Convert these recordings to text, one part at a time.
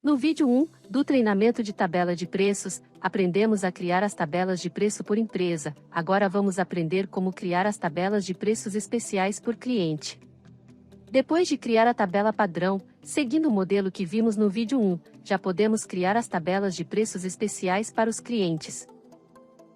No vídeo 1, do treinamento de tabela de preços, aprendemos a criar as tabelas de preço por empresa. Agora vamos aprender como criar as tabelas de preços especiais por cliente. Depois de criar a tabela padrão, seguindo o modelo que vimos no vídeo 1, já podemos criar as tabelas de preços especiais para os clientes.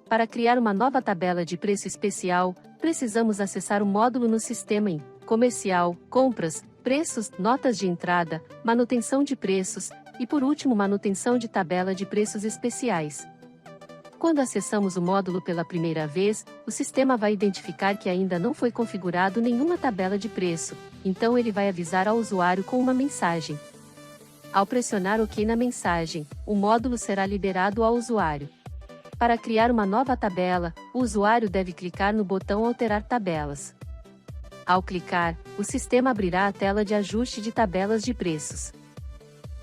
Para criar uma nova tabela de preço especial, precisamos acessar o módulo no sistema em Comercial, Compras, Preços, Notas de Entrada, Manutenção de Preços, e por último manutenção de tabela de preços especiais. Quando acessamos o módulo pela primeira vez, o sistema vai identificar que ainda não foi configurado nenhuma tabela de preço, então ele vai avisar ao usuário com uma mensagem. Ao pressionar OK na mensagem, o módulo será liberado ao usuário. Para criar uma nova tabela, o usuário deve clicar no botão Alterar tabelas. Ao clicar, o sistema abrirá a tela de ajuste de tabelas de preços.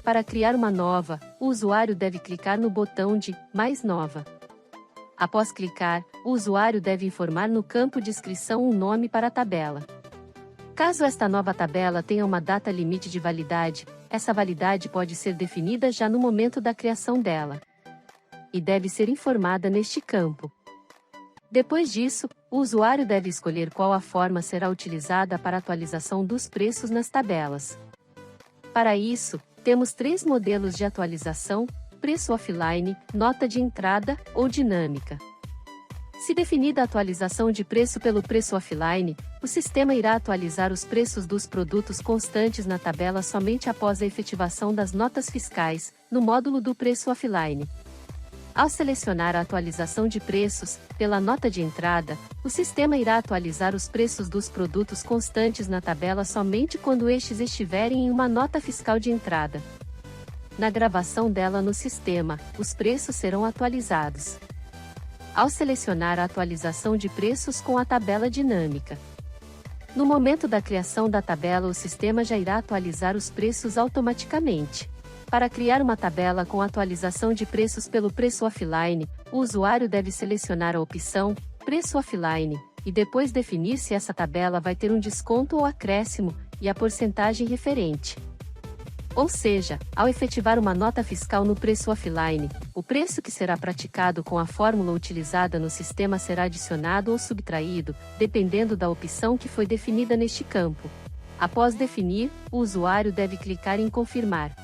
Para criar uma nova, o usuário deve clicar no botão de Mais Nova. Após clicar, o usuário deve informar no campo de inscrição um nome para a tabela. Caso esta nova tabela tenha uma data limite de validade, essa validade pode ser definida já no momento da criação dela. E deve ser informada neste campo. Depois disso, o usuário deve escolher qual a forma será utilizada para a atualização dos preços nas tabelas. Para isso, temos 3 modelos de atualização: preço offline, nota de entrada ou dinâmica. Se definida a atualização de preço pelo preço offline, o sistema irá atualizar os preços dos produtos constantes na tabela somente após a efetivação das notas fiscais, no módulo do preço offline. Ao selecionar a atualização de preços, pela nota de entrada, o sistema irá atualizar os preços dos produtos constantes na tabela somente quando estes estiverem em uma nota fiscal de entrada. Na gravação dela no sistema, os preços serão atualizados. Ao selecionar a atualização de preços com a tabela dinâmica. No momento da criação da tabela, o sistema já irá atualizar os preços automaticamente. Para criar uma tabela com atualização de preços pelo preço offline, o usuário deve selecionar a opção Preço Offline, e depois definir se essa tabela vai ter um desconto ou acréscimo, e a porcentagem referente. Ou seja, ao efetivar uma nota fiscal no preço offline, o preço que será praticado com a fórmula utilizada no sistema será adicionado ou subtraído, dependendo da opção que foi definida neste campo. Após definir, o usuário deve clicar em Confirmar.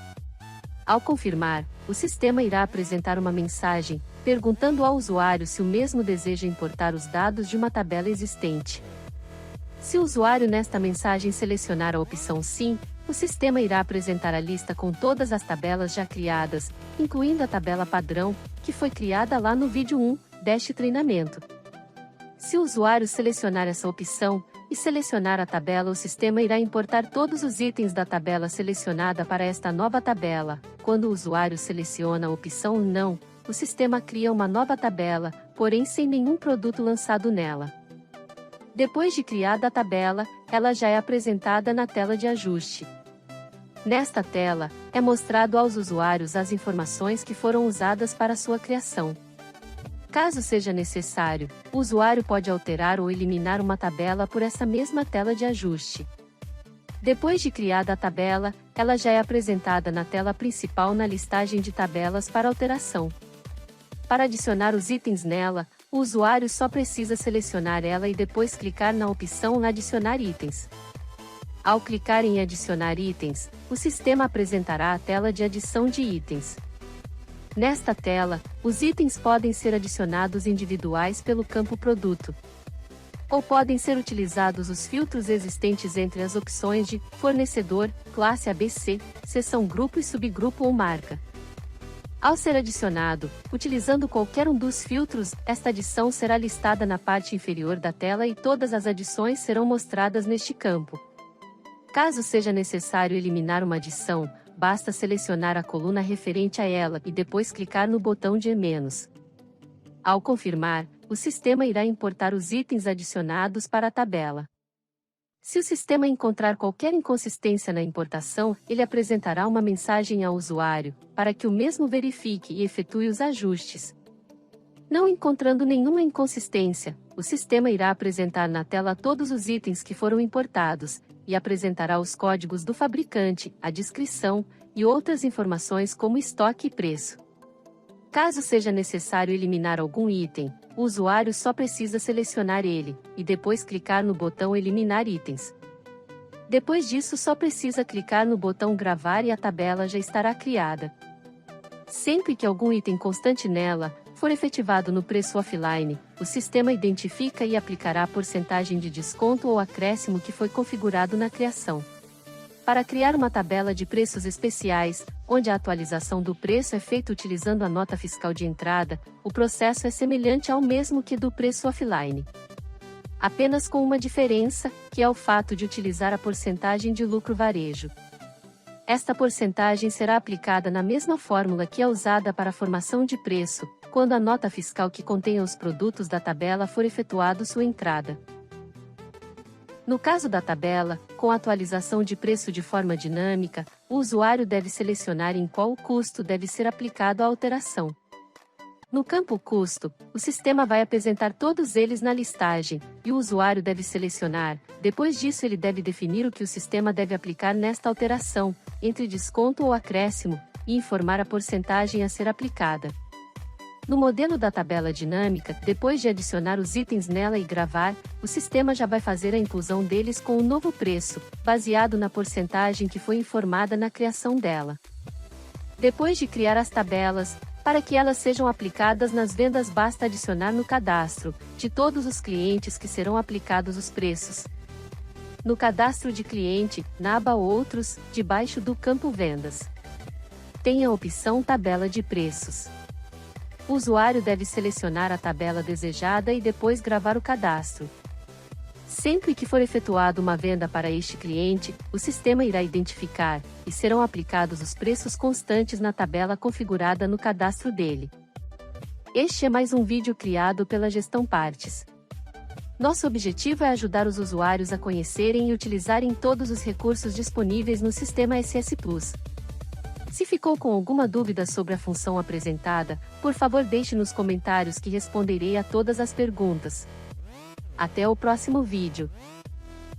Ao confirmar, o sistema irá apresentar uma mensagem, perguntando ao usuário se o mesmo deseja importar os dados de uma tabela existente. Se o usuário nesta mensagem selecionar a opção Sim, o sistema irá apresentar a lista com todas as tabelas já criadas, incluindo a tabela padrão, que foi criada lá no vídeo 1, deste treinamento. Se o usuário selecionar essa opção, e selecionar a tabela, o sistema irá importar todos os itens da tabela selecionada para esta nova tabela. Quando o usuário seleciona a opção Não, o sistema cria uma nova tabela, porém sem nenhum produto lançado nela. Depois de criada a tabela, ela já é apresentada na tela de ajuste. Nesta tela, é mostrado aos usuários as informações que foram usadas para sua criação. Caso seja necessário, o usuário pode alterar ou eliminar uma tabela por essa mesma tela de ajuste. Depois de criada a tabela, ela já é apresentada na tela principal na listagem de tabelas para alteração. Para adicionar os itens nela, o usuário só precisa selecionar ela e depois clicar na opção Adicionar itens. Ao clicar em Adicionar itens, o sistema apresentará a tela de adição de itens. Nesta tela, os itens podem ser adicionados individuais pelo campo Produto. Ou podem ser utilizados os filtros existentes entre as opções de Fornecedor, Classe ABC, Seção Grupo e Subgrupo ou Marca. Ao ser adicionado, utilizando qualquer um dos filtros, esta adição será listada na parte inferior da tela e todas as adições serão mostradas neste campo. Caso seja necessário eliminar uma adição, basta selecionar a coluna referente a ela e depois clicar no botão de E-. Ao confirmar, o sistema irá importar os itens adicionados para a tabela. Se o sistema encontrar qualquer inconsistência na importação, ele apresentará uma mensagem ao usuário, para que o mesmo verifique e efetue os ajustes. Não encontrando nenhuma inconsistência, o sistema irá apresentar na tela todos os itens que foram importados, e apresentará os códigos do fabricante, a descrição, e outras informações como estoque e preço. Caso seja necessário eliminar algum item, o usuário só precisa selecionar ele, e depois clicar no botão Eliminar itens. Depois disso só precisa clicar no botão Gravar e a tabela já estará criada. Sempre que algum item constante nela for efetivado no preço offline, o sistema identifica e aplicará a porcentagem de desconto ou acréscimo que foi configurado na criação. Para criar uma tabela de preços especiais, onde a atualização do preço é feita utilizando a nota fiscal de entrada, o processo é semelhante ao mesmo que do preço offline. Apenas com uma diferença, que é o fato de utilizar a porcentagem de lucro varejo. Esta porcentagem será aplicada na mesma fórmula que é usada para a formação de preço, quando a nota fiscal que contenha os produtos da tabela for efetuado sua entrada. No caso da tabela, com a atualização de preço de forma dinâmica, o usuário deve selecionar em qual custo deve ser aplicado a alteração. No campo Custo, o sistema vai apresentar todos eles na listagem, e o usuário deve selecionar. Depois disso ele deve definir o que o sistema deve aplicar nesta alteração, entre desconto ou acréscimo, e informar a porcentagem a ser aplicada. No modelo da tabela dinâmica, depois de adicionar os itens nela e gravar, o sistema já vai fazer a inclusão deles com o novo preço, baseado na porcentagem que foi informada na criação dela. Depois de criar as tabelas, para que elas sejam aplicadas nas vendas basta adicionar no cadastro de todos os clientes que serão aplicados os preços. No cadastro de cliente, na aba Outros, debaixo do campo Vendas, tem a opção Tabela de Preços. O usuário deve selecionar a tabela desejada e depois gravar o cadastro. Sempre que for efetuada uma venda para este cliente, o sistema irá identificar, e serão aplicados os preços constantes na tabela configurada no cadastro dele. Este é mais um vídeo criado pela Gestão Partes. Nosso objetivo é ajudar os usuários a conhecerem e utilizarem todos os recursos disponíveis no sistema SS Plus. Se ficou com alguma dúvida sobre a função apresentada, por favor deixe nos comentários que responderei a todas as perguntas. Até o próximo vídeo.